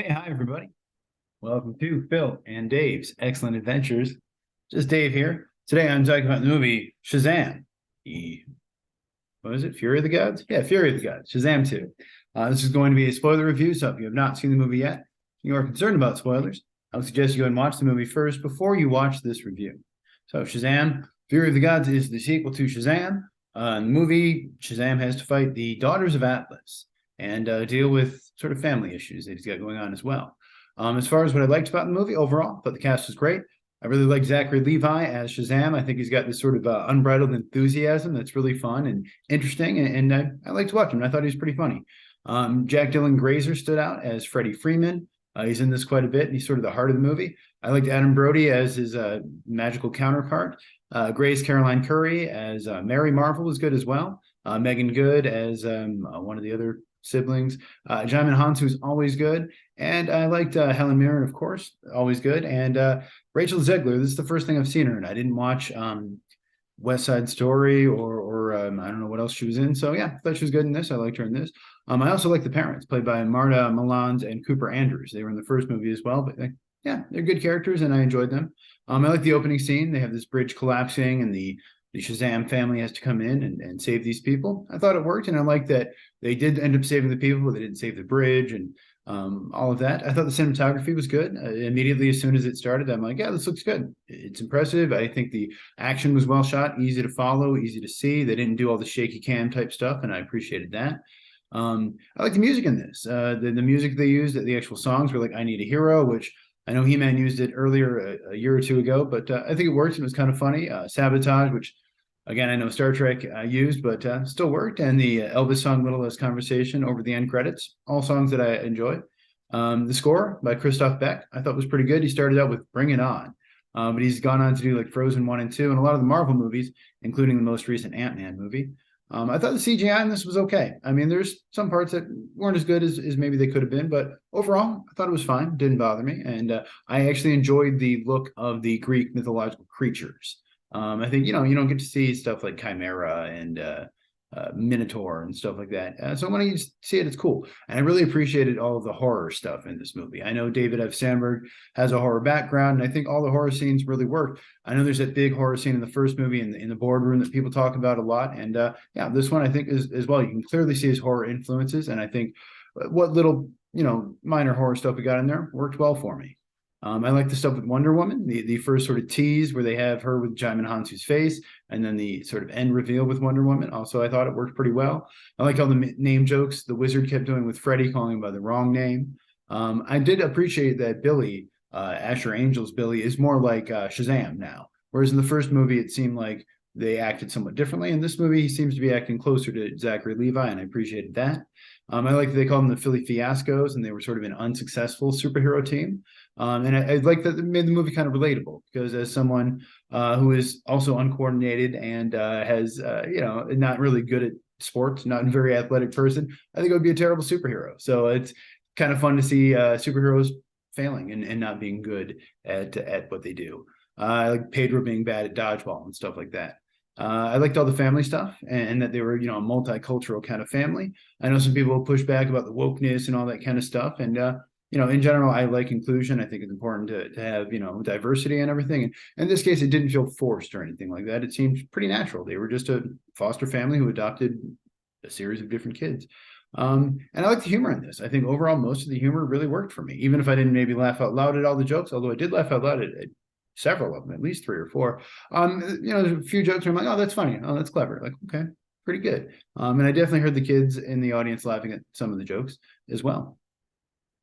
Hey, hi, everybody. Welcome to Phil and Dave's Excellent Adventures. Just Dave here. Today I'm talking about the movie Shazam. What is it? Fury of the Gods? Yeah, Fury of the Gods. Shazam 2. This is going to be a spoiler review, so if you have not seen the movie yet, you are concerned about spoilers, I would suggest you go and watch the movie first before you watch this review. So Shazam, Fury of the Gods is the sequel to Shazam. In the movie, Shazam has to fight the Daughters of Atlas and deal with sort of family issues that he's got going on as well. As far as what I liked about the movie overall, I thought the cast was great. I really like Zachary Levi as Shazam. I think he's got this sort of unbridled enthusiasm that's really fun and interesting, and I like to watch him. I thought he was pretty funny. Dylan Grazer stood out as Freddie Freeman. He's in this quite a bit, and he's sort of the heart of the movie. I liked Adam Brody as his magical counterpart. Grace Caroline Curry as Mary Marvel was good as well. Meagan Good as one of the other siblings. Djimon Hounsou is always good. And I liked Helen Mirren, of course, always good. And Rachel Zegler, this is the first thing I've seen her in. I didn't watch West Side Story or I don't know what else she was in. So yeah, I thought she was good in this. I liked her in this. I also like the parents, played by Marta Milans and Cooper Andrews. They were in the first movie as well, but yeah, they're good characters and I enjoyed them. I like the opening scene. They have this bridge collapsing and the Shazam family has to come in and save these people. I thought it worked, and I like that they did end up saving the people, but they didn't save the bridge and all of that. I thought the cinematography was good. Immediately, as soon as it started, I'm like, yeah, this looks good. It's impressive. I think the action was well shot, easy to follow, easy to see. They didn't do all the shaky cam type stuff, and I appreciated that. I like the music in this. The music they used, the actual songs were like "I Need a Hero," which I know He-Man used it earlier a year or two ago, but I think it worked. It was kind of funny. Sabotage, which again I know Star Trek used, but still worked. And the Elvis song "Little Less Conversation" over the end credits, all songs that I enjoyed. The score by Christoph Beck I thought was pretty good. He started out with "Bring It On," but he's gone on to do like Frozen 1 and 2 and a lot of the Marvel movies, including the most recent Ant-Man movie. I thought the CGI in this was okay. I mean, there's some parts that weren't as good as maybe they could have been, but overall, I thought it was fine. Didn't bother me. And I actually enjoyed the look of the Greek mythological creatures. I think, you don't get to see stuff like Chimera and Minotaur and stuff like that. So when you see it, it's cool. And I really appreciated all of the horror stuff in this movie. I know David F. Sandberg has a horror background, and I think all the horror scenes really worked. I know there's that big horror scene in the first movie in the boardroom that people talk about a lot. And yeah, this one I think is as well. You can clearly see his horror influences. And I think what little, minor horror stuff we got in there worked well for me. I like the stuff with Wonder Woman, the first sort of tease where they have her with Djimon Hounsou's face, and then the sort of end reveal with Wonder Woman. Also, I thought it worked pretty well. I liked all the name jokes the Wizard kept doing with Freddy, calling him by the wrong name. I did appreciate that Billy, Asher Angel's Billy, is more like Shazam now, whereas in the first movie it seemed like they acted somewhat differently. In this movie, he seems to be acting closer to Zachary Levi, and I appreciated that. I like that they called them the Philly Fiascos, and they were sort of an unsuccessful superhero team. And I like that it made the movie kind of relatable, because as someone who is also uncoordinated and has, not really good at sports, not a very athletic person, I think it would be a terrible superhero. So it's kind of fun to see superheroes failing and not being good at what they do. I like Pedro being bad at dodgeball and stuff like that. I liked all the family stuff and that they were, a multicultural kind of family. I know some people push back about the wokeness and all that kind of stuff. And, in general, I like inclusion. I think it's important to have, diversity and everything. And in this case, it didn't feel forced or anything like that. It seemed pretty natural. They were just a foster family who adopted a series of different kids. And I like the humor in this. I think overall, most of the humor really worked for me, even if I didn't maybe laugh out loud at all the jokes, although I did laugh out loud at several of them, at least 3 or 4. There's a few jokes where I'm like, oh, that's funny. Oh, that's clever. Like, okay, pretty good. And I definitely heard the kids in the audience laughing at some of the jokes as well.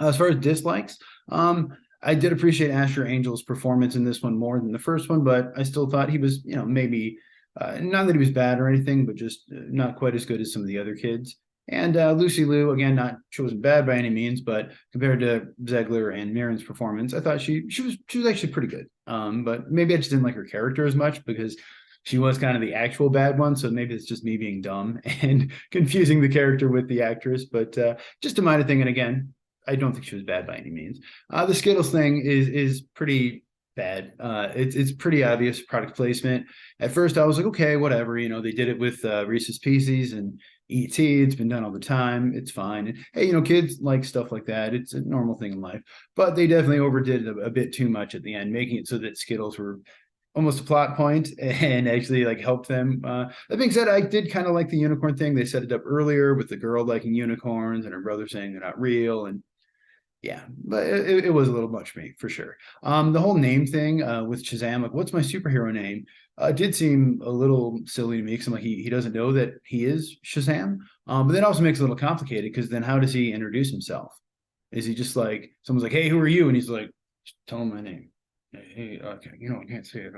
As far as dislikes, I did appreciate Asher Angel's performance in this one more than the first one, but I still thought he was, maybe not that he was bad or anything, but just not quite as good as some of the other kids. And Lucy Liu, again, she wasn't bad by any means, but compared to Zegler and Mirren's performance, I thought she was actually pretty good. But maybe I just didn't like her character as much because she was kind of the actual bad one. So maybe it's just me being dumb and confusing the character with the actress. But just a minor thing. And again, I don't think she was bad by any means. The Skittles thing is pretty bad. It's pretty obvious product placement. At first, I was like, okay, whatever. They did it with Reese's Pieces, and ET. It's been done all the time. It's fine. And, hey, kids like stuff like that. It's a normal thing in life. But they definitely overdid it a bit too much at the end, making it so that Skittles were almost a plot point and actually like help them. That being said, I did kind of like the unicorn thing. They set it up earlier with the girl liking unicorns and her brother saying they're not real. And yeah, but it was a little much for me for sure. The whole name thing with Shazam, like what's my superhero name? Did seem a little silly to me because I'm like he doesn't know that he is Shazam. But that also makes it a little complicated because then how does he introduce himself? Is he just like someone's like, hey, who are you? And he's like, tell him my name. Hey, okay, I can't say it.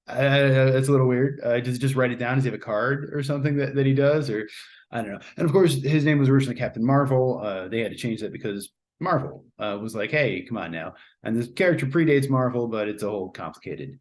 It's a little weird. Does he just write it down? Does he have a card or something that he does? Or I don't know. And of course, his name was originally Captain Marvel. They had to change that because Marvel was like, hey, come on now. And this character predates Marvel, but it's a whole complicated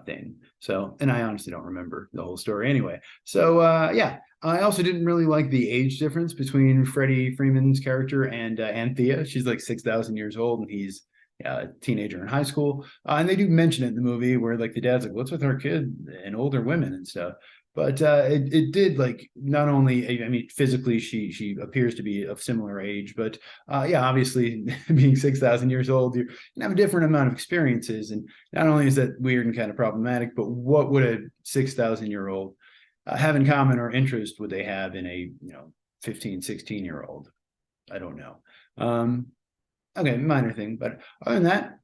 thing. So, and I honestly don't remember the whole story anyway. So, yeah. I also didn't really like the age difference between Freddie Freeman's character and Anthea. She's like 6,000 years old, and he's a teenager in high school. And they do mention it in the movie where like the dad's like, what's with our kid and older women and stuff. But it did like not only, I mean, physically she appears to be of similar age, but yeah, obviously being 6,000 years old, you have a different amount of experiences. And not only is that weird and kind of problematic, but what would a 6,000-year-old have in common or interest would they have in a 15, 16-year-old? I don't know. Okay, minor thing, but other than that,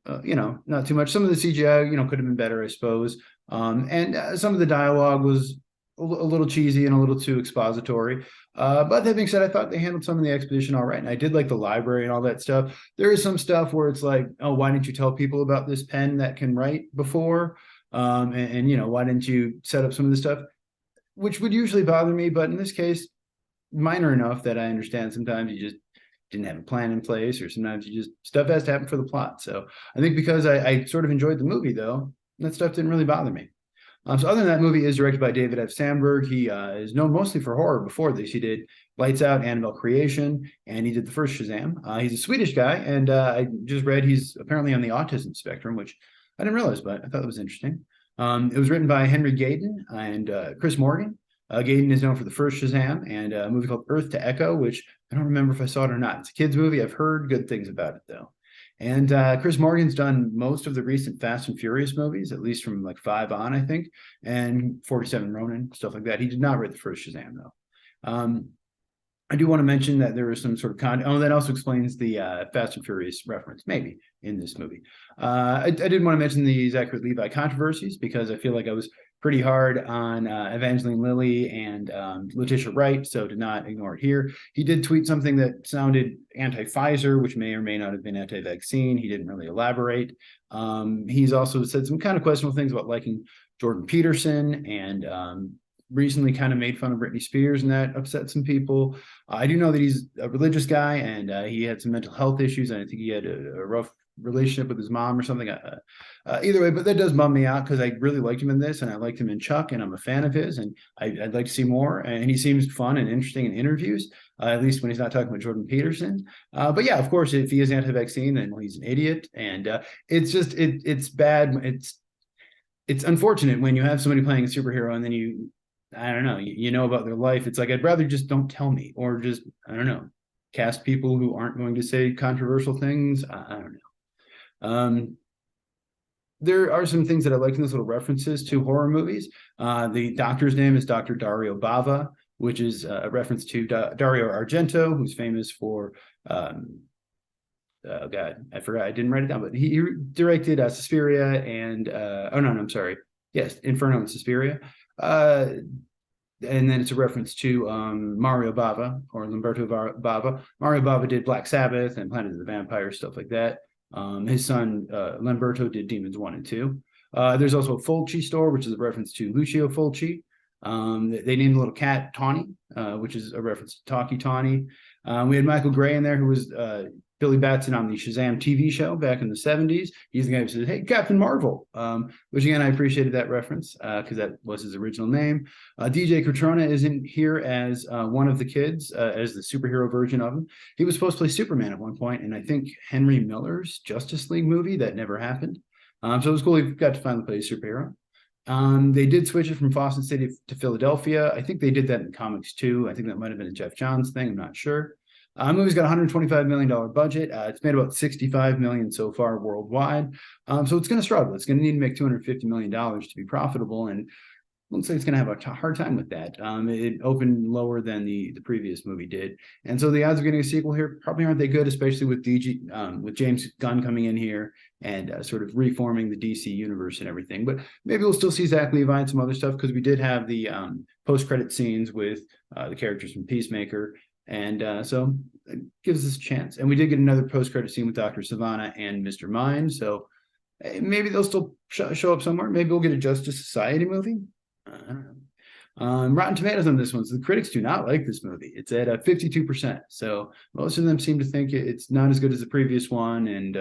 not too much. Some of the CGI, could have been better, I suppose. And some of the dialogue was a little cheesy and a little too expository. But that being said, I thought they handled some of the exposition all right. And I did like the library and all that stuff. There is some stuff where it's like, oh, why didn't you tell people about this pen that can write before? And why didn't you set up some of this stuff? Which would usually bother me, but in this case, minor enough that I understand sometimes you just didn't have a plan in place, or sometimes you just stuff has to happen for the plot. So I think because I sort of enjoyed the movie, though, that stuff didn't really bother me. So other than that, movie is directed by David F. Sandberg. He is known mostly for horror. Before this, he did Lights Out, Annabelle Creation, and he did the first Shazam. He's a Swedish guy, and I just read he's apparently on the autism spectrum, which I didn't realize, but I thought that was interesting. It was written by Henry Gayden and Chris Morgan. Gayden is known for the first Shazam and a movie called Earth to Echo, which I don't remember if I saw it or not. It's a kid's movie. I've heard good things about it, though. And Chris Morgan's done most of the recent Fast and Furious movies, at least from like 5 on, I think, and 47 Ronin, stuff like that. He did not write the first Shazam, though. I do want to mention that there is some sort of that also explains the Fast and Furious reference, maybe, in this movie. I did want to mention the Zachary Levi controversies because I feel like I was pretty hard on Evangeline Lilly and Letitia Wright, so did not ignore it here. He did tweet something that sounded anti-Pfizer, which may or may not have been anti-vaccine. He didn't really elaborate. He's also said some kind of questionable things about liking Jordan Peterson and recently kind of made fun of Britney Spears, and that upset some people. I do know that he's a religious guy, and he had some mental health issues, and I think he had a rough relationship with his mom or something. Either way, but that does bum me out because I really liked him in this, and I liked him in Chuck, and I'm a fan of his, and I'd like to see more. And he seems fun and interesting in interviews, at least when he's not talking about Jordan Peterson. But yeah, of course, if he is anti-vaccine, then he's an idiot, and it's just it's bad. It's unfortunate when you have somebody playing a superhero and then I don't know, you know about their life. It's like, I'd rather just don't tell me, or just, I don't know, cast people who aren't going to say controversial things. I don't know. There are some things that I like in those little references to horror movies. The doctor's name is Dr. Dario Bava, which is a reference to Dario Argento, who's famous for, oh God, I forgot, I didn't write it down, but he directed Suspiria and, I'm sorry. Yes, Inferno and Suspiria. And then it's a reference to Mario Bava or Lamberto Bava. Mario Bava did Black Sabbath and Planet of the Vampires, stuff like that. His son Lamberto did Demons 1 and 2. There's also a Fulci store, which is a reference to Lucio Fulci. They named the little cat Tawny, which is a reference to Talkie Tawny. We had Michael Gray in there, who was Billy Batson on the Shazam TV show back in the 70s. He's the guy who says, hey, Captain Marvel, which again, I appreciated that reference because that was his original name. DJ Cotrona is in here as one of the kids, as the superhero version of him. He was supposed to play Superman at one point, and I think Henry Miller's Justice League movie that never happened. So it was cool he got to finally play a superhero. They did switch it from Boston City to Philadelphia. I think they did that in comics too. I think that might have been a Jeff Johns thing. I'm not sure. Movie's got a $125 million budget. It's made about $65 million so far worldwide. So it's going to struggle. It's going to need to make $250 million to be profitable. And looks like it's going to have a hard time with that. It opened lower than the previous movie did, and so the odds of getting a sequel here probably aren't that good, especially with with James Gunn coming in here and sort of reforming the DC universe and everything. But maybe we'll still see Zach Levi and some other stuff, because we did have the post-credit scenes with the characters from Peacemaker, and so it gives us a chance. And we did get another post-credit scene with Dr. Savannah and Mr. Mind, so maybe they'll still show up somewhere. Maybe we'll get a Justice Society movie. I don't know. Rotten Tomatoes on this one. So the critics do not like this movie. It's at 52%. So most of them seem to think it's not as good as the previous one. And,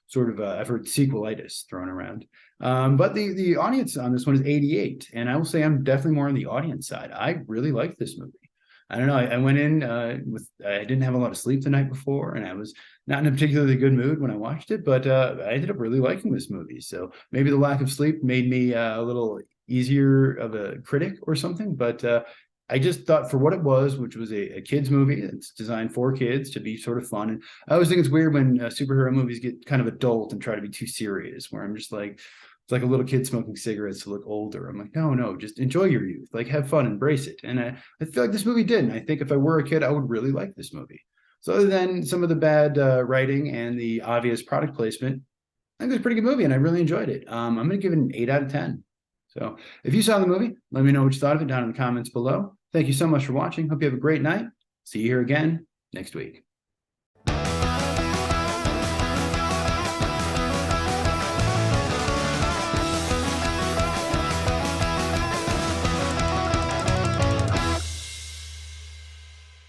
sort of, I've heard sequelitis thrown around. But the audience on this one is 88. And I will say I'm definitely more on the audience side. I really like this movie. I don't know. I went in I didn't have a lot of sleep the night before, and I was not in a particularly good mood when I watched it, but I ended up really liking this movie. So maybe the lack of sleep made me a little easier of a critic or something, but I just thought for what it was, which was a kid's movie, it's designed for kids to be sort of fun. And I always think it's weird when superhero movies get kind of adult and try to be too serious, where I'm just like, it's like a little kid smoking cigarettes to look older. I'm like, no, just enjoy your youth, like have fun, embrace it. And I feel like this movie did. And I think if I were a kid, I would really like this movie. So other than some of the bad writing and the obvious product placement, I think it was a pretty good movie and I really enjoyed it. I'm going to give it an 8 out of 10. So if you saw the movie, let me know what you thought of it down in the comments below. Thank you so much for watching. Hope you have a great night. See you here again next week.